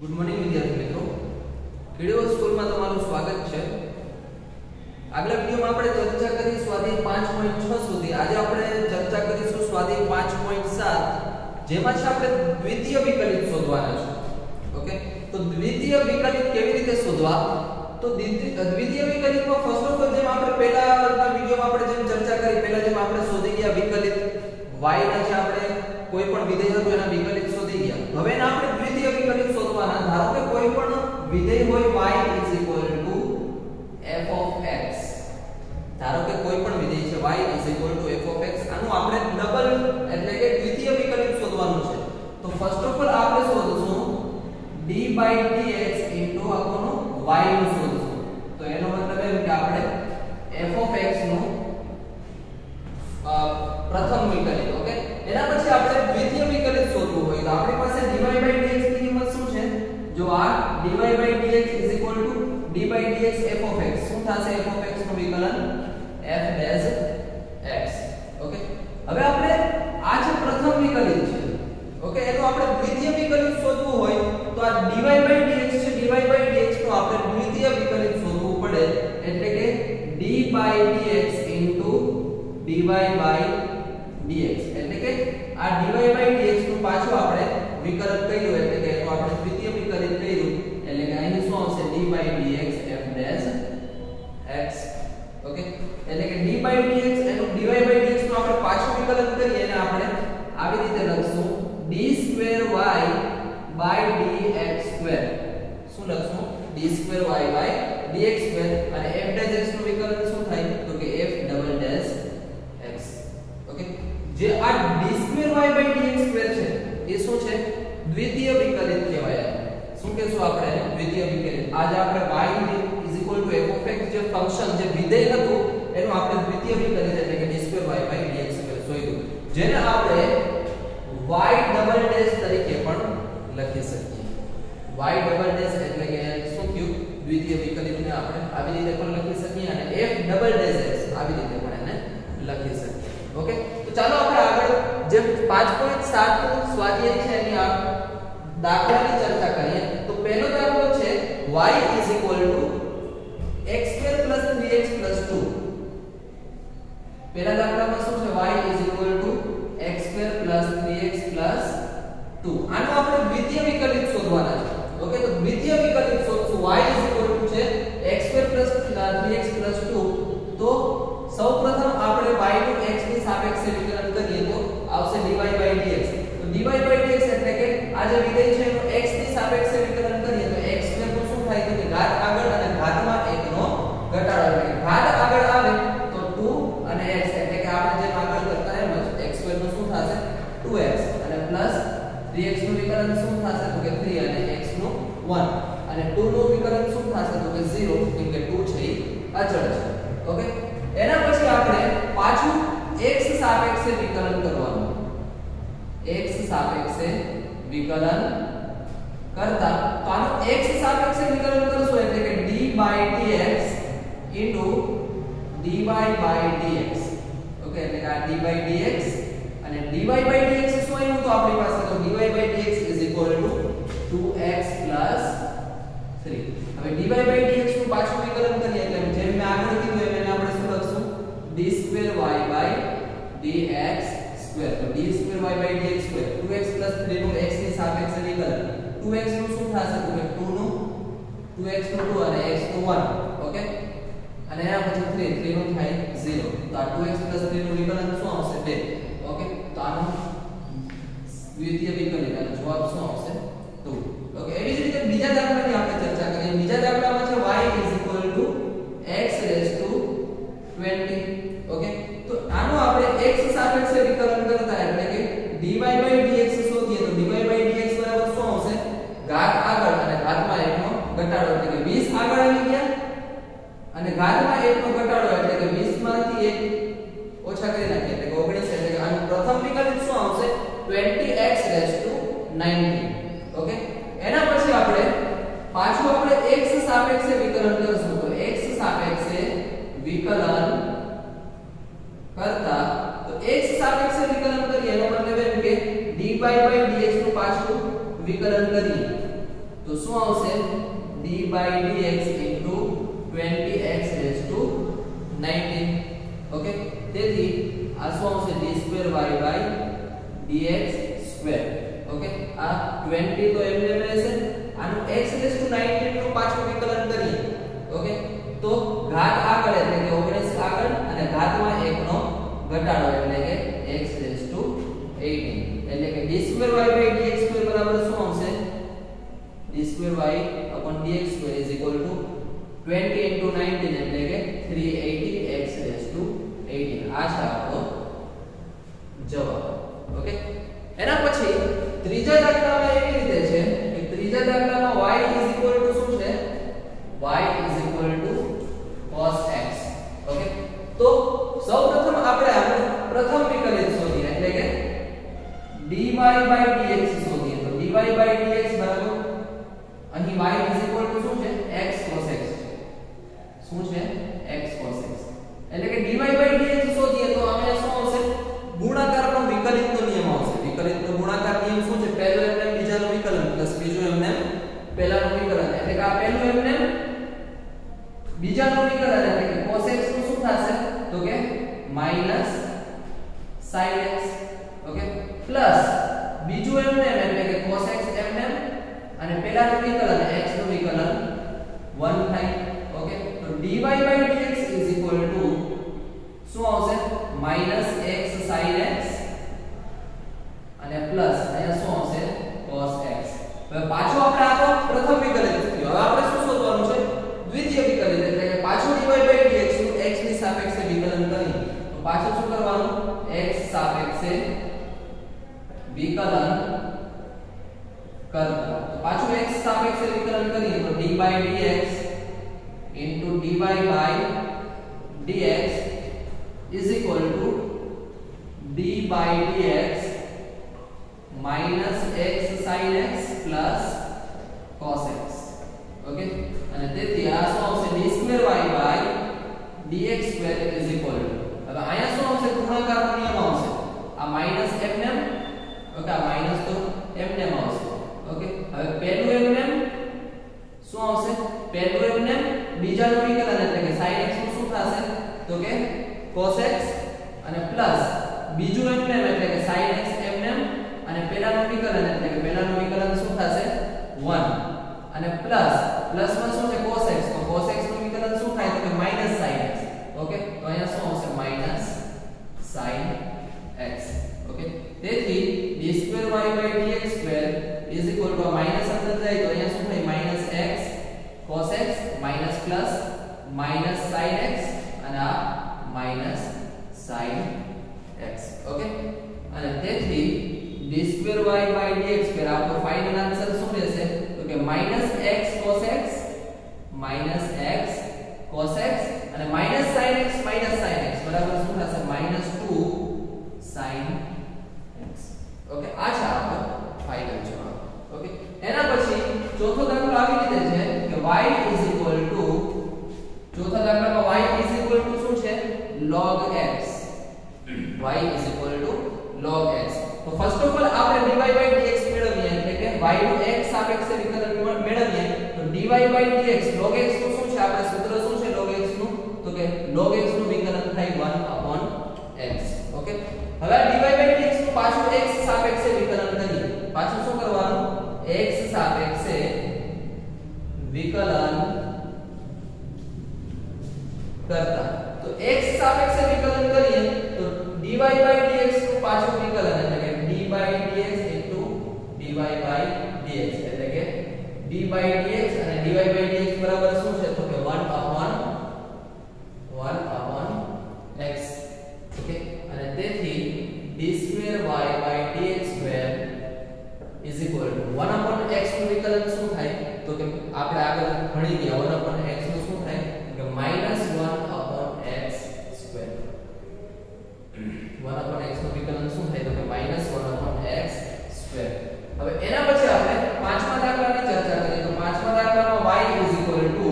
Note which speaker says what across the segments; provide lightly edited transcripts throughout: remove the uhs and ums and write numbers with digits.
Speaker 1: Good morning વિદ્યાર્થી મિત્રો, કેળવણી સ્કૂલમાં તમારું સ્વાગત છે। આગલા વિડિયોમાં આપણે ચર્ચા કરી સ્વાધ્યાય 5.6 સુધી। આજે આપણે ચર્ચા કરીશું સ્વાધ્યાય 5.7 જેમાં છે આપણે દ્વિતીય વિકલિત શોધવાના છે। ઓકે, તો દ્વિતીય વિકલિત કેવી રીતે શોધવા? તો દ્વિતીય વિકલિતમાં ફર્સ્ટ ઓફ ઓલ જેમ આપણે પહેલાના વિડિયોમાં આપણે જેમ ચર્ચા કરી, પહેલા જેમ આપણે શોધી ગયા વિકલિત y ના છે, આપણે કોઈ પણ વિધેય હતું એના વિકલિત શોધી ગયા। હવે એને આપણે દ્વિતીય વિકલિત શોધવાના। ધારો કે કોઈ પણ વિધેય હોય y f of x, ધારો કે કોઈ પણ વિધેય છે y f of x, આનું આપણે ડબલ એટલે કે દ્વિતીય વિકલિત શોધવાનું છે। તો ફર્સ્ટ ઓફ ઓલ આપણે શોધશું d/dx આખોનો y નું શોધશું। તો એનો મતલબ એમ કે આપણે f of x નું પ્રથમ વિકલિત, ઓકે, એના પછી આપણે દ્વિતીય વિકલિત શોધવું હોય તો આપણી પાસે dy/dx ની કિંમત શું છે? જો આ dy/dx d/dx f of x શું થશે? f of x નું વિકલન f dash x, ઓકે। હવે આપણે આ જે પ્રથમ વિકલિત છે, ઓકે, એનું આપણે દ્વિતીય વિકલિત શોધવું હોય તો આ dy/dx છે, dy/dx નું આપણે દ્વિતીય વિકલિત શોધવું પડે, એટલે કે d/dx dy/dx, એટલે કે આ dy/dx નું પાછું આપણે વિકલન કર્યું, એટલે કે એનું આપણે દ્વિતીય વિકલિત કર્યું, એટલે કે અહીં શું આવશે? d/dx f dash x, okay. એટલે કે d/dx એનું dy/dx નું આપણે પાછું વિકલન કરીએ અને આપણે આવી રીતે લખશું d2y/dx2। શું લખશું? d2y/dx2 અને f dash x નું વિકલન શું થાય? તો કે f double dash x, okay. જે આ d2y/dx2 છે એ શું છે? દ્વિતીય વિકલિત કહેવાય। શું કહેશું આપણે? દ્વિતીય વિકલિત। આજે આપણે y f of x જે ફંક્શન જે વિધેય હતું એનું આપણે દ્વિતીય વિકલિત એટલે કે d2y/dx2 શોધ્યું, જેને આપણે y ડબલ ડેશ તરીકે પણ લખી શકીએ। y ડબલ ડેશ એટલે કે શું થયું? દ્વિતીય વિકલિતને આપણે આવી રીતે પણ લખી શકીએ અને f ડબલ ડેશ x આવી રીતે પણ એને લખી શકીએ, ઓકે। તો ચાલો આપણે આગળ જે 5.7 નું સ્વાધ્યાય છે એની આ દાખલાની ચર્ચા કરીએ। તો પહેલો દાખલો છે y x2 3x 2। પહેલા દાખલામાં શું છે? y x2 3x 2। આનો આપણે દ્વિતીય વિકલિત શોધવાના છે, ઓકે। તો દ્વિતીય વિકલિત શોધશું y છે x2 3x 2। તો સૌપ્રથમ આપણે y નું x ની સાપેક્ષે વિકલન કરીએ તો આવશે dy/dx। તો dy/dx એટલે કે આ જે વિધેય છે એનું x ની સાપેક્ષે વિકલન કરીએ તો x2 નું શું થાય? તો કે ઘાત આગળ અને ઘાતમાં 1 નો ઘટાડો, એટલે કે ઘાત આગળ આવે તો 2 અને x, એટલે કે આપણે જેમ આગળ કરતા એમ જ x2 નું શું થશે? 2x અને પ્લસ 3x નું વિકલન શું થશે? તો કે 3 અને x નું 1 અને 2 નું વિકલન શું થશે? તો કે 0, કેમ કે 2 છે એ અચળ છે, ઓકે। એના પછી આપણે પાછું x સાપેક્ષે વિકલન કરવાનું। x સાપેક્ષે વિકલન કરતા તો આનો x સાપેક્ષે વિકલન કરશો એટલે કે d/dx dy/dx, ઓકે। એટલે કે આ d/dx અને dy/dx શું આવ્યું તો આપણી પાસે? તો dy/dx 2x 3। હવે dy/dx નું પાછું વિકલન કરીએ એટલે જેમ મેં આગળ કીધું એમ એને આપણે શું લખશું? d2y/dx2। તો d2y/dx2 2x 3 નું x ની સાપેક્ષે વિકલન, 2x નું શું થશે? તો કે 2 નું 2x નું 2 અને x નું 1, ઓકે। અને એના પછી 3 નું થાય 0। તો આ 2x 3 નું વિકલન શું આવશે? 2, ઓકે। તો આનો દ્વિતીય વિકલિત અને જવાબ શું આવશે? 2, ઓકે। એવી જ રીતે બીજા દાખલાની આપણે ચર્ચા કરીએ। બીજા દાખલામાં છે y x20, ઓકે। તો આનો આપણે x સાપેક્ષે વિકલન કરતા એટલે કે dy/dx શોધીએ તો dy/dx બરાબર શું આવશે? ઘાત આગળ અને ઘાતમાં 1 નો ઘટાડો, એટલે કે 20 આગળ આવી ગયા અને ઘાતમાં 1 નો ઘટાડો, એટલે કે 20 માંથી 1 ઓછા કરી નાખીએ એટલે કે 19, એટલે કે આનું પ્રથમ વિકલિત શું આવશે? 20x/19, okay. એના પછી આપણે પાછું આપણે x સાપેક્ષે વિકલન કરશું। તો x સાપેક્ષે વિકલન કરતા તો x સાપેક્ષે વિકલન કરીએ એનો મતલબ એમ કે dy/dx નું પાછું વિકલન કરીએ તો શું આવશે d/dx * 20x raised to 19. Okay, તેથી આ શું આવશે d2y/dx². ઓકે, આ 20 તો એમને રહેશે, આનું x raised to 19 નું પાછું વિકલન કરીએ. ઓકે, તો ઘાત આગળ એટલે કે 19 આગળ અને ઘાતમાં 1 નો ઘટાડો એટલે કે x raised to 18. એટલે કે d2y/dx² બરાબર શું આવશે d2y/dx² is equal to 20 into 19 એટલે કે 380x raised to 18. આ છે આપણો જવાબ. ઓકે, એના પછી ત્રીજા દાખલામાં એવી રીતે છે કે ત્રીજા દાખલામાં y is equal to શું છે y is equal to cos x. Okay, તો સૌપ્રથમ આપણે આનું પ્રથમ વિકલિત શોધીએ એટલે કે dy/dx શોધીએ. તો dy/dx બરાબર અહીં y is equal to શું છે x cos x છે. શું છે x cos x. એટલે કે dy/dx શોધીએ તો આપણે શું આવશે ગુણાકારનો વિકલિતનો નિયમ આવશે. વિકલિતનો ગુણાકાર નિયમ શું છે પહેલો એમને બીજાનો વિકલન પ્લસ બીજો એમને પહેલાનો વિકલન. એટલે કે આ પહેલું એમને બીજાનો વિકલન એટલે કે cos x નું શું થશે તો કે -sin x. ઓકે, પ્લસ બીજું એમને એટલે કે cos x એમને અને પહેલાનું વિકલન x નું વિકલન 1 થાય. ઓકે, તો dy/dx is equal to શું આવશે -x sin x અને પ્લસ અહીંયા શું આવશે cos x. હવે પાછો આપણે આ તો પ્રથમ વિકલિત થયો. હવે આપણે શું શોધવાનું છે દ્વિતીય વિકલિત એટલે કે પાછો dy/dx નું x ની સાપેક્ષે વિકલન કરી. તો પાછો શું કરવાનું x સાપેક્ષે વિકલન કરતા. તો પાછું x સાપેક્ષે વિકલન કરીએ તો d/dx into dy/dx is equal to d/dx minus x sin x plus cos x. Okay, અને તેથી આ શું આવશે d2y/dx² is equal to હવે અહીંયા શું આવશે ગુણાકારનો નિયમ આવશે. આ માઈનસ એમને ઓકે, આ માઈનસ તો એમને આવશે. ઓકે, હવે પહેલું એમને શું આવશે પહેલું એમને બીજાનું વિકલન એટલે કે sin x નું શું થશે તો કે cos x અને પ્લસ બીજું એમને એટલે કે sin x એમને અને પહેલાનું વિકલન એટલે કે પહેલાનું વિકલન શું થશે 1 અને પ્લસ પ્લસમાં શું છે cos x. તો cos x નું વિકલન શું થાય તો કે -sin x. ઓકે, તો અહીંયા શું આવશે -sin x. ઓકે, તેથી d2y/dx² is equal to minus અંદર જાય તો અહીંયા શું થાય -x cos x minus plus -sin x અને આ -sin x. ઓકે, અને તેથી d2y/dx² આપણો ફાઇનલ આન્સર શું રહેશે તો કે -x cos x -x cos x અને -sin x બરાબર શું થશે -2 sin x. ઓકે, આ છે આપણો ફાઇનલ જવાબ. ઓકે, એના પછી ચોથો દાખલો આવી રીતે છે કે y is equal to ચોથા દાખલામાં y is equal to શું છે log x. y is equal to log x. તો ફર્સ્ટ ઓફ ઓલ આપણે dy/dx મેળવીએ એટલે કે y નું x સાપેક્ષે વિકલન મેળવીએ તો dy/dx log x નું શું છે આપણે સૂત્ર શું છે log x નું તો કે log x નું વિકલન થાય 1/x. ઓકે, હવે dy/dx નું પાછું x સાપેક્ષે વિકલન કરીએ. પાછું શું કરવાનું x સાપેક્ષે વિકલન કરતા. તો x સાપેક્ષે વિકલન કરીએ તો dy/dx નું પાછું વિકલન એટલે કે d/dx dy/dx એટલે કે d/dx અને dy/dx બરાબર શું છે તો કે 1/x. ઓકે, અને તેથી d2y/dx² is equal to 1/x નું વિકલન શું થાય તો કે આપણે આગળ ભણી ગયા 1/x નું શું થાય કે -1/x². 1/x નું વિકલન શું થાય તો કે -1/x². હવે એના પછી આપણે પાંચમા દાખલાની ચર્ચા કરીએ તો પાંચમા દાખલામાં y is equal to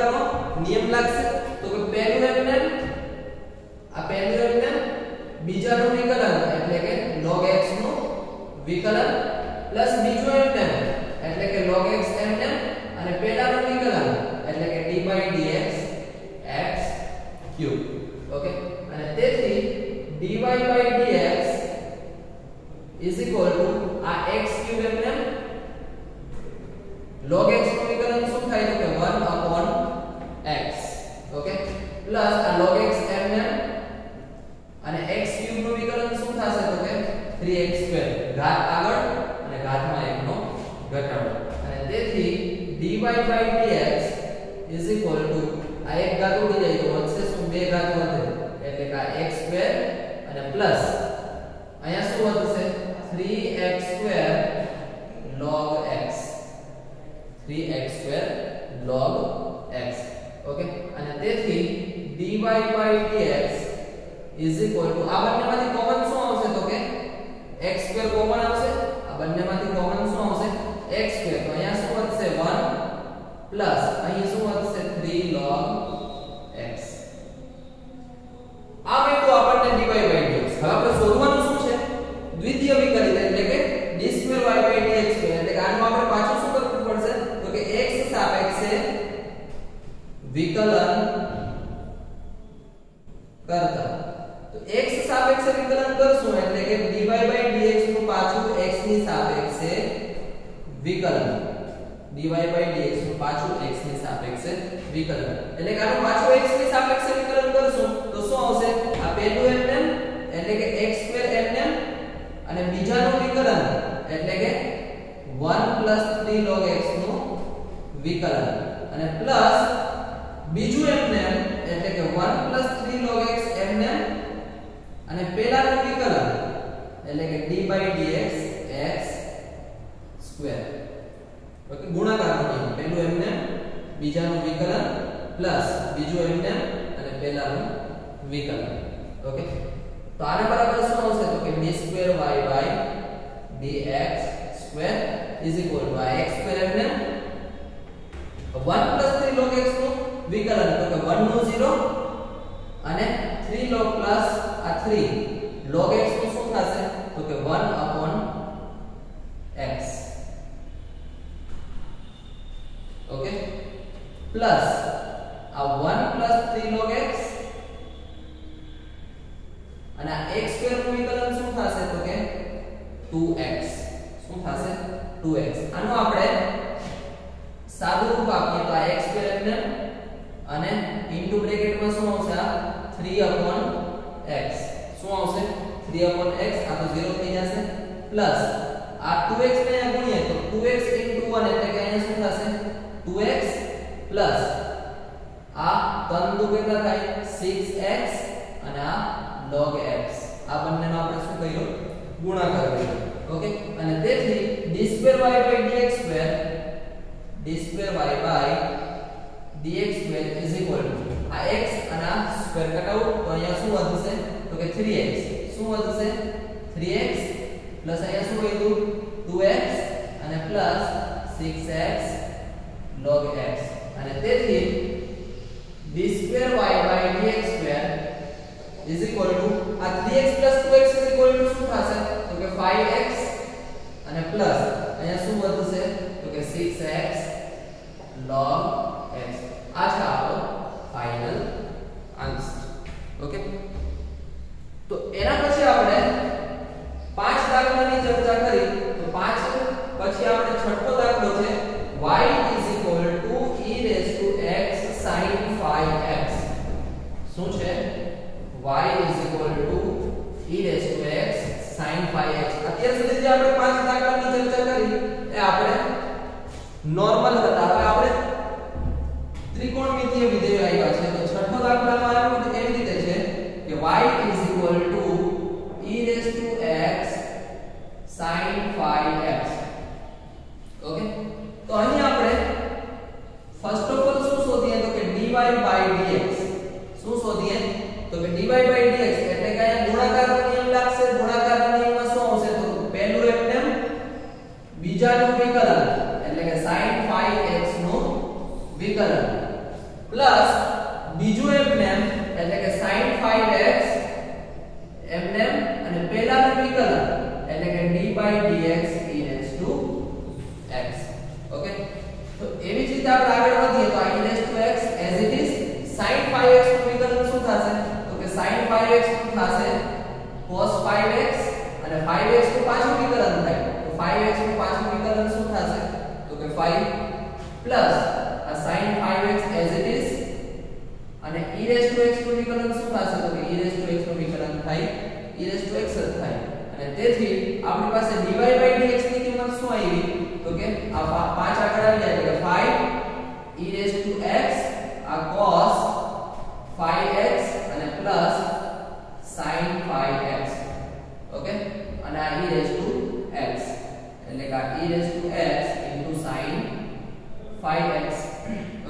Speaker 1: ગુણાકારનો નિયમ લાગશે તો કે પહેલું એમને આ પહેલું એમને બીજાનું વિકલન એટલે કે log x નું વિકલન પ્લસ બીજું એમને એટલે કે log x એમને અને પહેલાનું વિકલન એટલે કે d/dx x cube. ઓકે અને તેથી dy/dx is equal to આ x cube એમને log x નું વિકલન શું થાય તો કે 1/x. ઓકે પ્લસ આ log x એમને અને x ક્યુબ નું વિકલન શું થશે તો કે 3x2 ઘાત આગળ અને ઘાતમાં 1 નો ઘટાડો અને તેથી dy/dx is equal to આ એક ઘાત ઉડી જાય તો વધશે શું બે ઘાત વધે એટલે કે આ x2 અને પ્લસ અહીંયા શું વધશે 3x2 log x 3x2 log x. Okay અને તેથી dy/dx is equal to આ બંનેમાંથી કોમન શું આવશે તો કે x2 કોમન આવશે આ બંનેમાંથી કોમન શું આવશે x2 તો અહીંયા શું વધશે 1 પ્લસ અહીં શું વધશે 3 log x. આ મેળવ્યું આપણને dy/dx. હવે આપણે શોધવાનું શું છે દ્વિતીય વિકલિત એટલે કે d2y/dx એટલે કે આનું આપણે પાછું શું કરવું પડશે તો કે x સાપેક્ષે વિકલન કરતા તો x સાપેક્ષે વિકલન કરશું એટલે કે dy/dx નું પાછું x ની સાપેક્ષે વિકલન dy/dx નું પાછું x ની સાપેક્ષે વિકલન એટલે કે આનું પાછું x ની સાપેક્ષે વિકલન કરશું તો શું આવશે આ પહેલું એમનેમ એટલે કે x2 એમનેમ અને બીજાનું વિકલન એટલે કે 1 3 log x નું વિકલન અને પ્લસ બીજું એમનેમ એટલે કે 1 3 log x એમનેમ અને પહેલાનું વિકલન એટલે કે d/dx x સ્ક્વેર. ઓકે ગુણાકારનો નિયમ પહેલું એમનેમ બીજાનું વિકલન પ્લસ બીજું એમનેમ અને પહેલાનું વિકલન. ઓકે તો આના બરાબર શું આવશે તો કે d2y/dx square is equal to x square એમનેમ 1 3 log x નું વિકલન તો કે 1 નું 0 અને 3 log પ્લસ આ 3 log x નું શું થશે તો કે 1/x. ઓકે પ્લસ આ 1 3 log x અને આ x સ્ક્વેર નું વિકલન શું થશે તો કે 2x. શું થશે 2x. આનો આપણે સાદું રૂપ આપીએ તો આ x સ્ક્વેર એમને અને ઇન્ટુ બ્રેકેટમાં શું આવશે આ 3/x શું આવશે 3/x આ તો 0 થઈ જશે પ્લસ આ 2x ને અહીંયા ગુણીએ તો 2x * 1 એટલે કે અહીંયા શું થશે 2x પ્લસ આ તન દુ કેટલા થાય 6x અને આ log x આ બંનેનો આપણે શું કર્યો ગુણાકાર કર્યો. ઓકે અને તેથી d2y/dx is equal to આ x અને આ સ્ક્વેર કટાઉટ તો અહીંયા શું વધશે તો કે 3x શું વધશે 3x પ્લસ અહીંયા શું વધ્યું 2x અને પ્લસ 6x log x અને તેથી d2y/dx is equal to આ 3x 2x is equal to શું થશે તો કે 5x અને પ્લસ અહીંયા શું વધશે તો કે 6x log x. આ છે આપણો ફાઇનલ આન્સર. ઓકે તો એના પછી આપણે પાંચ દાખલાની ચર્ચા કરી તો પાંચ પછી આપણે છઠ્ઠો દાખલો છે y is equal to e raised to x sin 5x. શું છે y is equal to e raised to x sin 5x. અત્યાર સુધી જે આપણે પાંચ દાખલાની ચર્ચા કરી એ આપણે નોર્મલ હતા. હવે આપણે ત્રિકોણમિતિય વિધેયો આવ્યા છે તો છઠ્ઠો દાખલામાં આવ્યું એવી રીતે છે કે y is equal to e raised to x sin 5x. Okay તો અહીં આપણે ફર્સ્ટ ઓફ ઓલ શું શોધીએ તો કે dy/dx. શું શોધીએ તો કે dy/dx એટલે કે અહીંયા ગુણાકારનો નિયમ લાગશે. ગુણાકારના નિયમમાં શું આવશે તો પહેલું એમને બીજાનું વિકલન એટલે કે sin 5x નું વિકલન પ્લસ બીજું એમનેમ એટલે કે sin 5x એમનેમ અને પહેલાનું વિકલન એટલે કે d/dx e raised to x. Okay, તો એવી જ રીતે આપણે આગળ વધીએ તો e raised to x as it is sin 5x નું વિકલન શું થશે? તો કે sin 5x નું થશે cos 5x અને 5x નું પાછું વિકલન થાય તો 5x નું પાછું વિકલન શું થશે? તો કે 5 પ્લસ આ sin 5x as it is અને e raised to x નું વિકલન શું થશે? તો કે e raised to x નું વિકલન થાય e raised to x જ થાય અને તેથી આપણી પાસે dy/dx ની કિંમત શું આવી? તો કે આ 5 આગળ આવી જાય એટલે 5 e raised to x આ cos 5x અને પ્લસ sin 5x. ઓકે, અને આ e raised to x એટલે કે આ e raised to x sin 5x.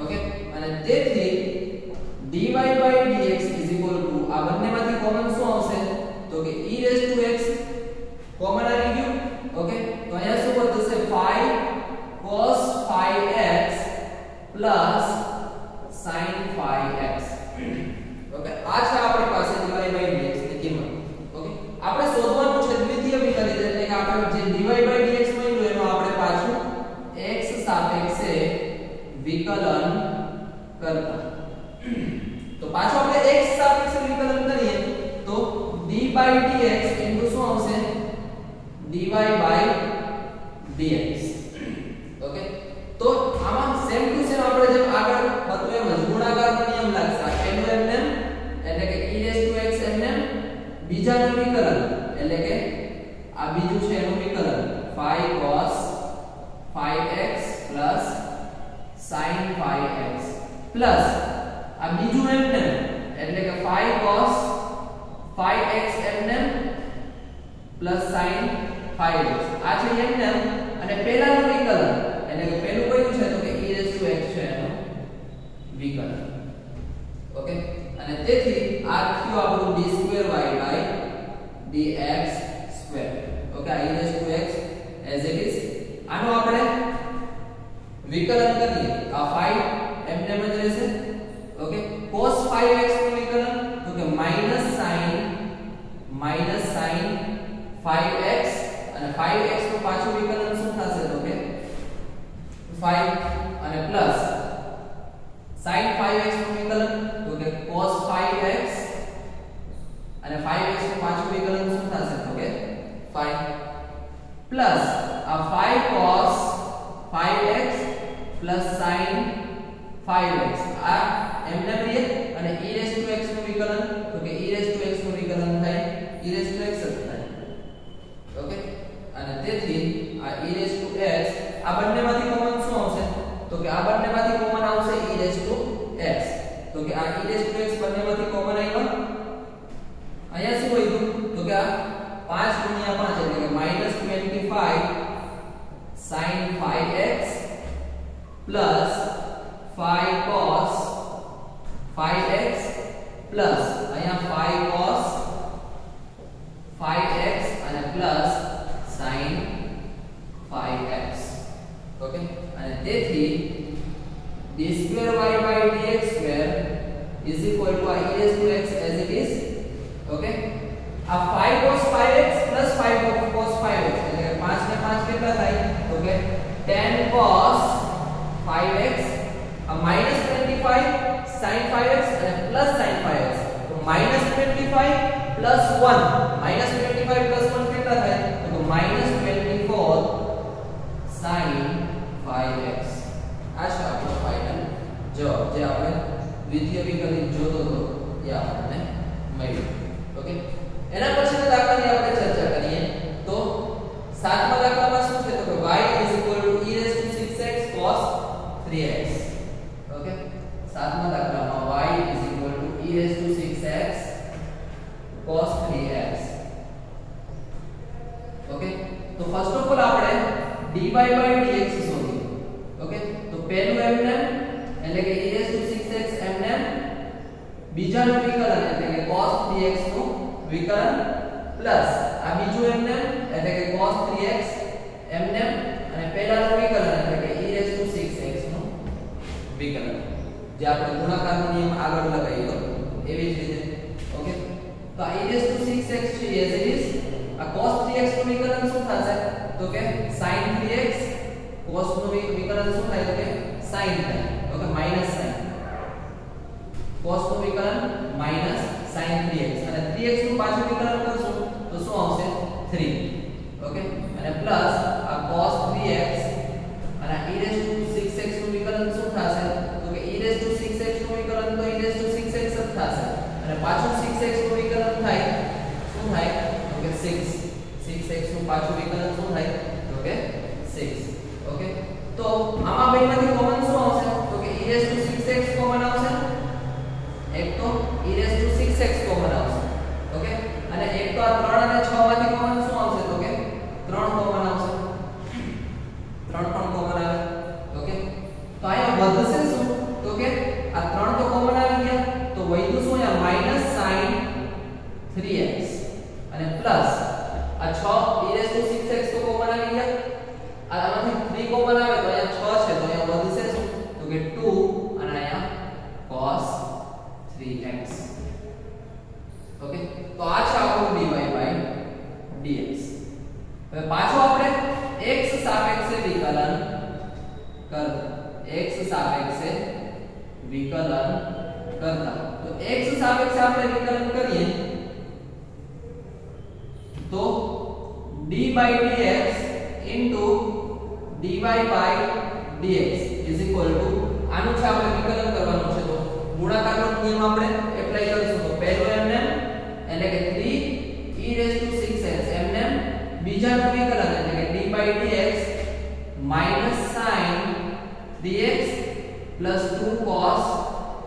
Speaker 1: Okay, અને તેથી dy/dx આ બંનેમાંથી કોમન શું આવશે? તો કે e raised to x common આવી ગયું. ઓકે, તો અહીંયા શું બનશે? 5 cos 5x plus sin 5x. Okay, આ છે આપણી પાસે dy/dx ની કિંમત. ઓકે, આપણે શોધવાનું છે દ્વિતીય વિકલિત એટલે કે આપણે જે dy/dx મળ્યું એનો આપણે પાછું x સાપેક્ષે વિકલન કરતા. તો પાછું આપણે x સાપેક્ષે વિકલન કરીએ તો d/dx શું આવશે? dy/dx. ઓકે, તો આમાં સેમ ટુ સેમ આપણે જેમ આગળ હતું એમ જ ગુણાકારનો નિયમ લાગશે. પહેલું એમનેમ એટલે કે e raised to x એમનેમ, બીજાનું વિકલન એટલે કે આ બીજું છે એનું વિકલન 5 cos 5x sin 5x plus આ બીજું એમનેમ એટલે કે 5 cos 5x એમનેમ sin 5x. આ છે એમનેમ અને પહેલાનું વિકલન એટલે કે પહેલું કયું છે? તો કે e raised to x છે એનું વિકલન. ઓકે, અને તેથી આ થયું આપણું d2y/dx². Okay, e raised to x as it is આનો આપણે વિકલન કરીએ આ 5 એમનેમ જ રહેશે. ઓકે, cos 5x નું વિકલન તો કે sin 5x અને 5x નું પાછું વિકલન શું થશે? તો કે 5 અને પ્લસ sin 5x નું વિકલન તો કે cos 5x અને 5x નું પાછું વિકલન શું થશે? તો કે 5 પ્લસ આ 5 cos 5x sin 5x આ એમને રીએ અને e raised to x નું વિકલન તો કે e raised to x નું વિકલન થાય e raised to x જ થાય. ઓકે, અને તેથી આ e raised to x આ બંનેમાંથી કોમન શું આવશે? તો કે આ બંનેમાંથી કોમન આવશે e raised to x. તો કે આ e raised to x બંનેમાંથી કોમન આવ્યો. અહીંયા શું વધ્યું? તો કે આ 5 * 5 એટલે કે -25 sin 5x plus 5 cos 5x plus અહીંયા 5 cos 5x અને પ્લસ sin 5x. ઓકે, અને તેથી d2y/dx² e raised to x as it is. Okay, આ 5 cos 5x 5 cos 5x એટલે કે 5 ને 5 કેટલા થાય? તો કે 10 cos 5x આ -25 sin 5x અને પ્લસ sin 5x તો -25 1 -25 1 કેટલા થાય? તો -24 sin 5x. આ છે આપણો ફાઇનલ જવાબ જે આપણે દ્વિતીય વિકલિત જોતો હતો એ આપણને મળ્યો. ઓકે, એના પછીના દાખલાની આપણે ચર્ચા કરીએ તો સાતમા દાખલામાં શું છે? તો કે y e raised to 6x cos 3x. Okay, સાતમા દાખલામાં y e raised to 6x cos 3x. Okay, તો ફર્સ્ટ ઓફ ઓલ આપણે dy/dx શોધીએ. ઓકે, તો પહેલું એમનેમ એટલે કે e raised to 6x એમનેમ, બીજાનું વિકલન એટલે કે cos 3x નું વિકલન પ્લસ આ બીજું એમનેમ એટલે કે cos 3x એમનેમ અને પહેલાનું વિકલન એટલે કે e raised to 6x નું વિકલન. જે આપણે ગુણાકારનો નિયમ આગળ લગાવ્યો એવી જ રીતે. ઓકે, તો આ e6x છે એઝ ઇટ ઇઝ. આ cos 3x નું વિકલન શું થશે? તો કે sin 3x. cos નું વિકલન શું થાય? તો કે sin થાય. Okay, minus sin. cos નું વિકલન માઈનસ sin 3x અને 3x નું પાછું વિકલન કરશું તો શું આવશે? 3. ઓકે, અને પ્લસ આ cos 3x અને e6x નું વિકલન શું થશે? તો કે e6x નું વિકલન તો e6x જ થશે અને પાછું 6x નું વિકલન થાય શું થાય? તો કે 6. 6x નું પાછું વિકલન શું થાય? તો કે 6. ઓકે, તો આમાં બેમાંથી કોમન શું આવશે? તો કે e6x કોમન આવશે. એક તો e6x કોમન આવશે. ઓકે, અને એક તો આ 3 અને 6 માંથી કોમન શું આવશે? તો કે 3 કોમન આવશે. 3 પણ કોમન આવે. ઓકે, તો અહીંયા વધશે શું? તો કે આ 3 તો કોમન આવી ગયા, તો વધ્યું શું? અહીંયા માઈનસ sin 3x અને પ્લસ આ 6 e6x તો કોમન આવી ગયા. આમાંથી 3 કોમન આવે તો અહીંયા 6 છે, તો અહીંયા વધશે શું? તો કે 2 અને અહીંયા cos 3x. ઓકે, તો આ છે આપણું dy dx. હવે પાછો આપણે x સાપેક્ષે વિકલન કરતા. x સાપેક્ષે વિકલન કરતા તો x સાપેક્ષે આપણે વિકલન કરીએ તો dy dx into dy by dx is equal to આનું છે આપણે વિકલન કરવાનું છે. તો ગુણાકારનો નિયમ આપણે એપ્લાય કરીશું. તો પહેલો એમને એટલે કે 3e6x એમને બીજાનું વિકલન એટલે કે dy dx minus sin 3x plus 2 cos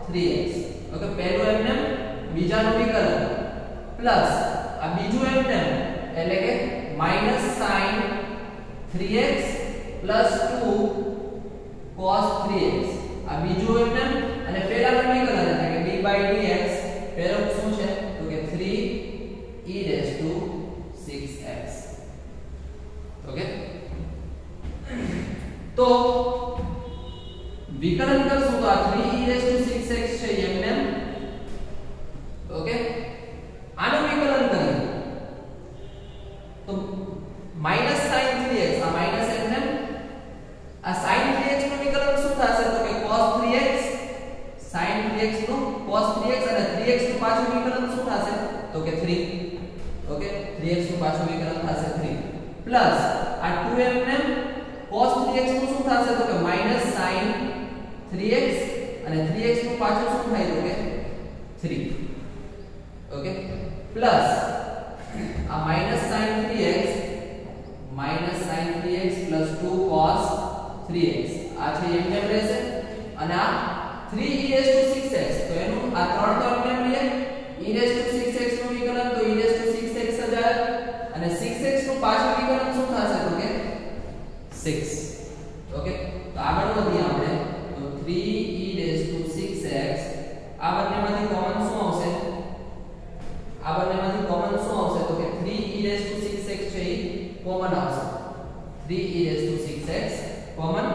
Speaker 1: 3x. Okay, પહેલો એમને બીજાનું વિકલન પ્લસ આ બીજું એમને એટલે કે minus sin 3x plus 2 cos 3x. આ બીજું એમને અને પહેલાનું વિકલન એટલે કે dy dx પહેલું શું છે? તો કે 3e6x. ઓકે, તો વિકલન કરશું તો આ 3e6x છે એમને. ઓકે, આનું વિકલન કરીએ તો માઈનસ sin 3x આ માઈનસ એમને આ sin 3x નું વિકલન શું થશે? તો કે cos 3x sin 3x નું cos 3x અને 3x નું પાછું વિકલન શું થશે? તો કે 3. ઓકે, 3x નું પાછું વિકલન થશે 3 પ્લસ આ 2m cos 3x નું શું થશે? તો કે માઈનસ sin 3x અને 3x નું પાછું શું થાય? તો કે 3. ઓકે, પ્લસ આ minus sin 3x plus 2 cos 3x આ છે એમને રહેશે અને આ 3e6x તો એનું આ 3 તો એમને લઈએ. e6x નું વિકલન તો e6x જ આવે અને 6x નું પાછું વિકલન શું થશે? તો કે 6. ઓકે, તો આગળ વધીએ આપણે. તો 3e6x આ બંનેમાંથી કોમન શું આવશે? આ બંનેમાંથી કોમન શું આવશે? તો કે 3e6x છે એ કોમન આવશે. 3e6x કોમન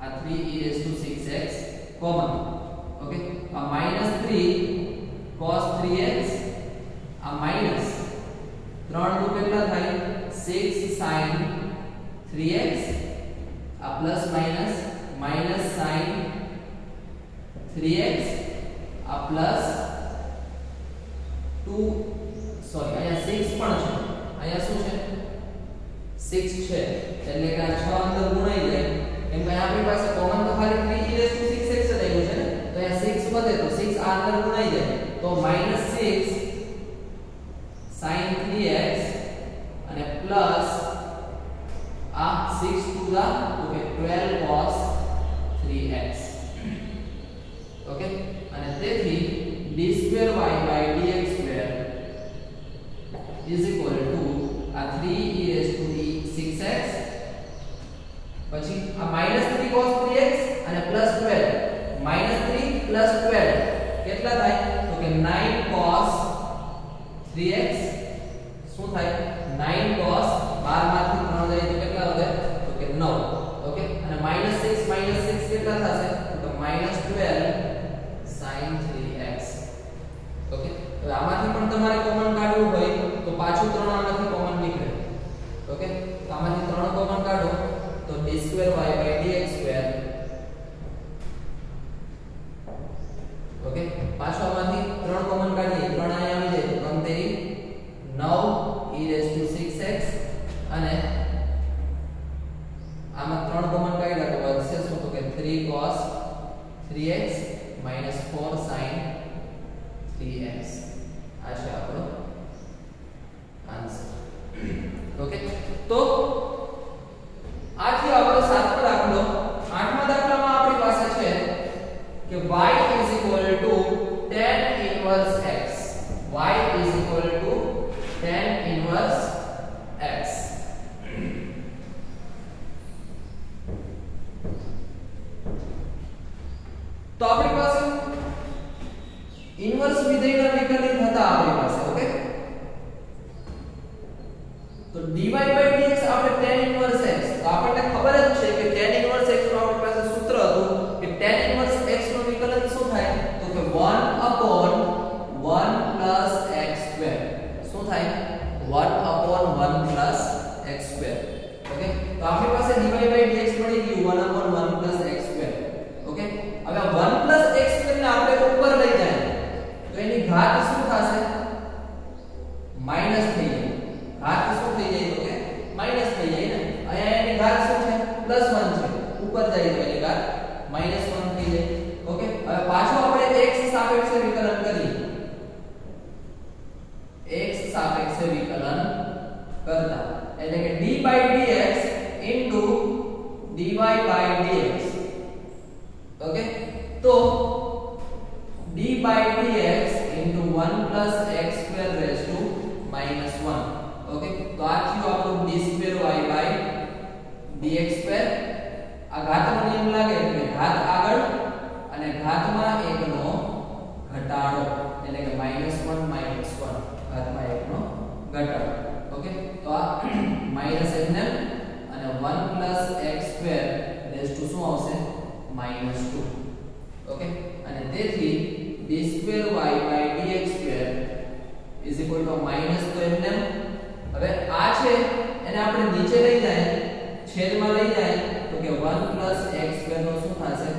Speaker 1: આ 3e6x કોમન. ઓકે, આ -3 cos 3x આ માઈનસ 3 દુ કેટલા થાય? 6 sin 3x આ પ્લસ માઈનસ sin 3x આ પ્લસ 2 સોરી અહીંયા 6 પણ છે. અહીંયા શું છે? 6 છે એટલે કે આ 6 અંદર ગુણાઈ જાય. એમ કે આપણી પાસે કોમન તો ખાલી 3e6x જ આવ્યું છે ને, તો અહીંયા 6 વધે તો 6 આ અંદર ગુણાઈ જાય તો -6 sin 3x અને પ્લસ આ 6 to the okay 12 cos 3x. Okay, અને તેથી d2y by dx2 is equal to આ 3e6x પછી આ -3 cos 3x અને +12 -3 +12 કેટલા થાય? તો કે 9 cos 3x શું થાય? 9 cos 12 માંથી 3 જાય તો કેટલા વધે? તો કે 9. ઓકે, અને -6 કેટલા થશે? તો -12 sin 3x. ઓકે, હવે આમાંથી પણ તમારે કોમન કાઢવું હોય તો પાછું 3 આમાંથી કોમન નીકળે. ઓકે, તો આમાંથી 3 કોમન કાઢો તો d2y/dx2. ઓકે, પાછો આમાંથી 3 કોમન કાઢીએ, 3 અહીંયા આવી જાય તો 3 9e6x અને આમાં 3 કોમન કાઢ્યા તો વધશે શું? તો કે 3 cos 3x - 4 sin 3x. આ છે આપણો આન્સર. ઓકે, તો આથી આપણો 7મો દાખલો. 8મા દાખલામાં આપણી પાસે છે કે y tan inverse x. y tan inverse x. તો આપણી પાસે ઇન્વર્સ વિધેયના વિકલિત હતા આપણી પાસે. ઓકે, તો dy/dx આપણે tan inverse x, તો આપણને ખબર જ છે કે tan inverse x નું આપણી પાસે સૂત્ર હતું કે tan inverse x નું વિકલન શું થાય? તો કે 1/1 + x2. શું થાય? 1/1 + x2. ઓકે, તો આપણી પાસે dy/dx મળી ગયું 1/1 + x2. ઓકે, હવે 1 + x2 ને આપણે ઉપર લઈ જાય તો એની ઘાત શું થશે? માઈનસ થઈ જાય. ઘાત શું થઈ જાય? તો કે માઈનસ થઈ જાય ને. અહીંયા એની ઘાત શું છે? +1 છે. ઉપર જાય તો એની ઘાત -1 થઈ જાય. ઓકે, હવે પાછો આપણે x સાપેક્ષે વિકલન કરીએ. x સાપેક્ષે વિકલન કરતા એટલે કે d/dx dy/dx. ઓકે, તો d/dx 1 + x2 -1. ઓકે, તો આ થયું આપણું d2y/dx2. આ ઘાતનો નિયમ લાગે એટલે ઘાત આગળ અને ઘાતમાં 1 નો ઘટાડો એટલે કે -1 -1 ઘાતમાં 1 નો ઘટાડો. ઓકે, તો આ -n અને 1 + x2 શું આવશે? -2. ઓકે, અને તેથી d2y/dx2 - તો એમને હવે આ છે એને આપણે નીચે લઈ જાય, છેદમાં લઈ જાય તો કે 1 + x2 નો શું થશે?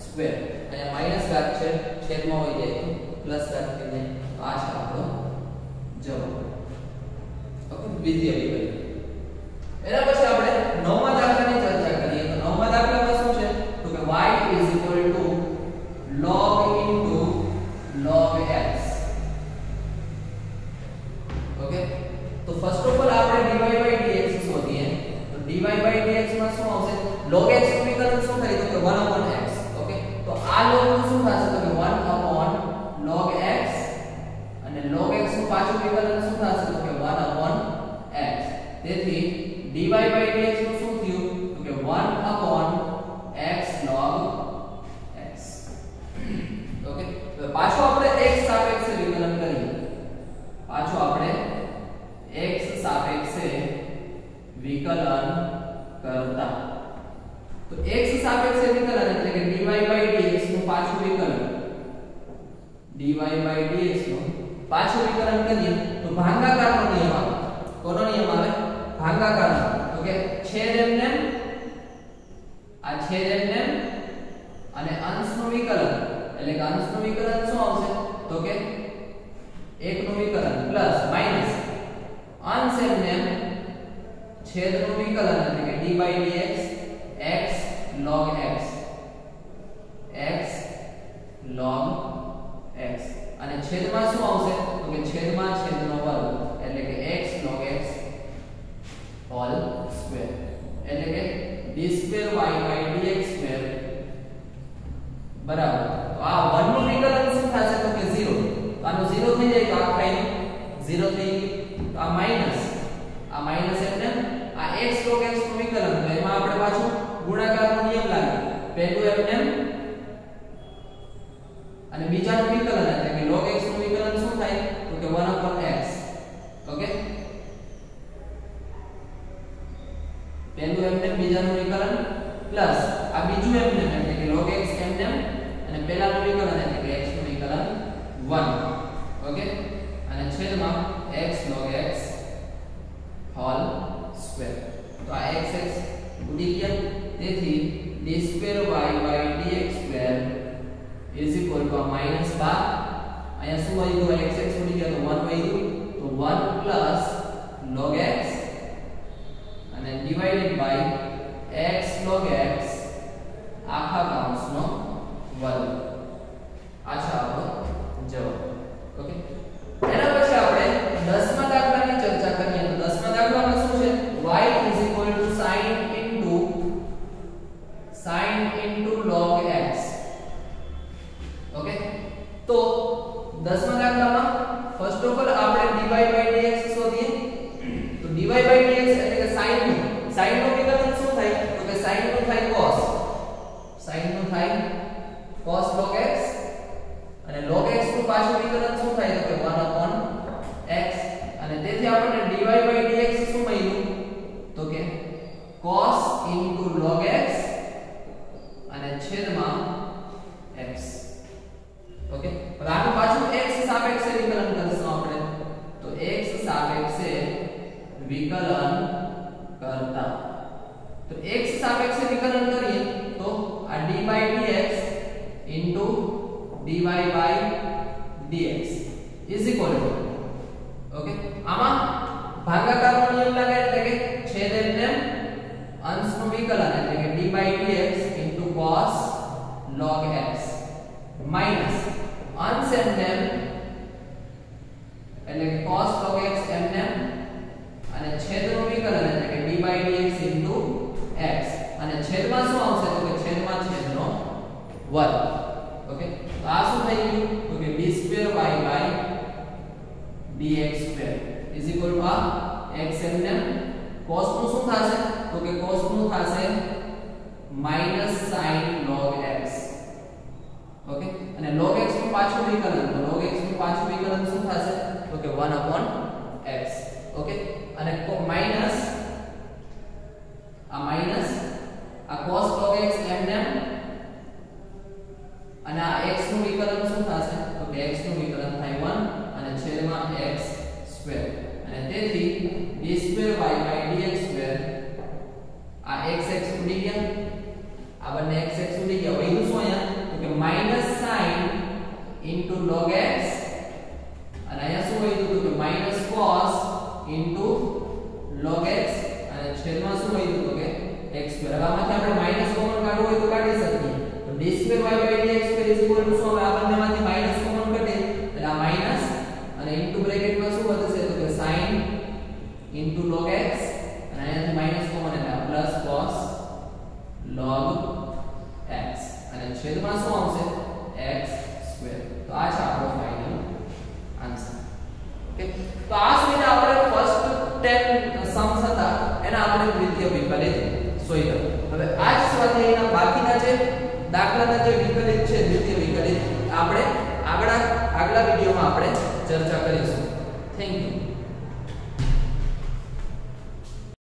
Speaker 1: સ્ક્વેર. અહીંયા માઈનસ ઘાત છે, છેદમાં હોય જાય તો પ્લસ ઘાત થઈ જાય. તો આ છે આપણો જવાબ. ઓકે, દ્વિતીય વિકલ્પ. એના પછી આપણે 9મા દાખલાની ચર્ચા કરીએ. તો 9મા દાખલામાં શું છે? તો કે y log x. ઓકે, તો ફર્સ્ટ ઓફ ઓલ આપણે dy/dx શોધીએ. તો dy/dx માં શું આવશે? log x નું વિકલન શું થાય? તો કે 1/x. ઓકે, તો આ log નું શું થશે? તો કે 1/log x અને log x નું પાછું વિકલન શું થશે? તો કે 1/x. તેથી dy/dx નું શું થયું? તો કે 1/x log x. ઓકે, તો પાછો આપણે x સાપેક્ષે વિકલન કરીએ. પાછો આપણે x સાપેક્ષે વિકલન કરતા તો x સાપેક્ષે વિકલન એટલે કે dy/dx નું પાછું વિકલન. dy/dx નું પાછું વિકલન કરીએ તો ભાગાકારનો નિયમ આવે. કોનો નિયમ આવે? ભાગાકારનો. તો કે છેદ એમને આ છેદ એમને અને અંશનું વિકલન એટલે કે અંશનું વિકલન શું આવશે? તો કે 1 નું વિકલન પ્લસ માઈનસ અંશ એમને છેદનું વિકલન એટલે કે d/dx x log x log x અને છેદમાં શું આવશે? તો કે છેદમાં છેદનો વર્ગ એટલે કે x log x whole square એટલે કે d2y/dx2 બરાબર. તો આ 1 નું વિકલન શું થશે? તો કે 0. તો આનો 0 થઈ જાય તો આ ખાઈને 0 થઈ ગયું. તો આ માઈનસ એટલે આ x log x નું વિકલન. તો એમાં આપણે પાછું ગુણાકારનો નિયમ લાગે. પહેલું એમને અને બીજાનું વિકલન એટલે કે log x નું વિકલન શું થાય? તો કે 1/x. ઓકે, પહેલું એમને બીજાનું વિકલન પ્લસ આ બીજું એમને એટલે કે log x એમને અને પહેલાનું વિકલન એટલે કે x નું વિકલન 1 ઓકે અને છેદમાં x log x whole square તો આ x ઉડી ગયા તેથી d2y/dx2 is equal to -12 અહીંયા શું આવ્યું x ઉડી ગયા તો 1 આવ્યું તો 1 plus log x અને divided by x log x આખા કૌંસનો વર્ગ આ છે આપણો જવાબ ઓકે એના પછી આપણે 10મા દાખલાની ચર્ચા કરીએ તો 10મા દાખલામાં શું છે y is equal to sin into log x okay તો 10મા દાખલામાં ફર્સ્ટ ઓફ ઓલ આપણે dy by dx શોધીએ તો dy by dx એટલે કે sin નું વિકલન શું થાય તો કે sin નું થાય cos log x અને log x નું પાછું વિકલન શું થાય તો કે 1/x અને તેથી આપણને dy by dx શું મળ્યું તો કે cos into log x અને છેદમાં x ઓકે હવે આનું પાછું x સાપેક્ષે વિકલન કરશું આપણે તો x સાપેક્ષે વિકલન કરતા તો x સાપેક્ષે વિકલન કરીએ તો આ d by dx into dy by dx is equal to okay આમાં ભાગાકારનો નિયમ લાગે એટલે કે છેદ એટલે અંશનું વિકલન એટલે કે d by dx into cos log x minus અંશ એટલે કે cos log x એમને અને છેદનું વિકલન એટલે કે d by dx into x અને છેદમાં શું આવશે તો કે છેદમાં છેદનો વર્ગ ઓકે તો આ શું થઈ ગયું તો કે d2y/dx2 is equal to x એમને cos નું શું થશે તો કે cos નું થશે minus sin log x okay અને log x નું પાછું વિકલન તો log x નું પાછું વિકલન શું થશે તો કે 1/x ઓકે અને માઈનસ આ cos log x એમને અને આ x નું વિકલન શું થશે તો કે x નું વિકલન થાય 1 અને છેદમાં x2 અને તેથી d2y/dx2 આ x ઉડી ગયા આ બંને x ઉડી ગયા વધ્યું શું અહીંયા તો કે minus sin into log x અને અહીંયા શું વધ્યું તો કે minus cos into log x અને છેદમાં શું વધ્યું તો કે x2 હવે આમાંથી આપણે માઈનસ કોમન કાઢવું હોય તો કાઢી શકીએ તો d2y/dx2 શું હવે આ બંનેમાંથી માઈનસ કોમન કાઢે એટલે આ માઈનસ અને ઇન્ટુ બ્રેકેટમાં શું વધશે તો કે sin into log x અને અહીંયાથી માઈનસ કોમન એટલે પ્લસ cos log x અને છેદમાં શું આવશે x2 તો આ છે આપણો ફાઇનલ આન્સર ઓકે તો આ સુધીને આપણે ફર્સ્ટ 10 સમ્સ હતા એના આપણે દ્વિતીય વિકલિત શોધ્યા હવે આ જ સ્વાધ્યાયના બાકીના જે દાખલાના જે વિકલિત છે દ્વિતીય વિકલિત આપણે આગલા વિડિયોમાં આપણે ચર્ચા કરીશું થેન્ક યુ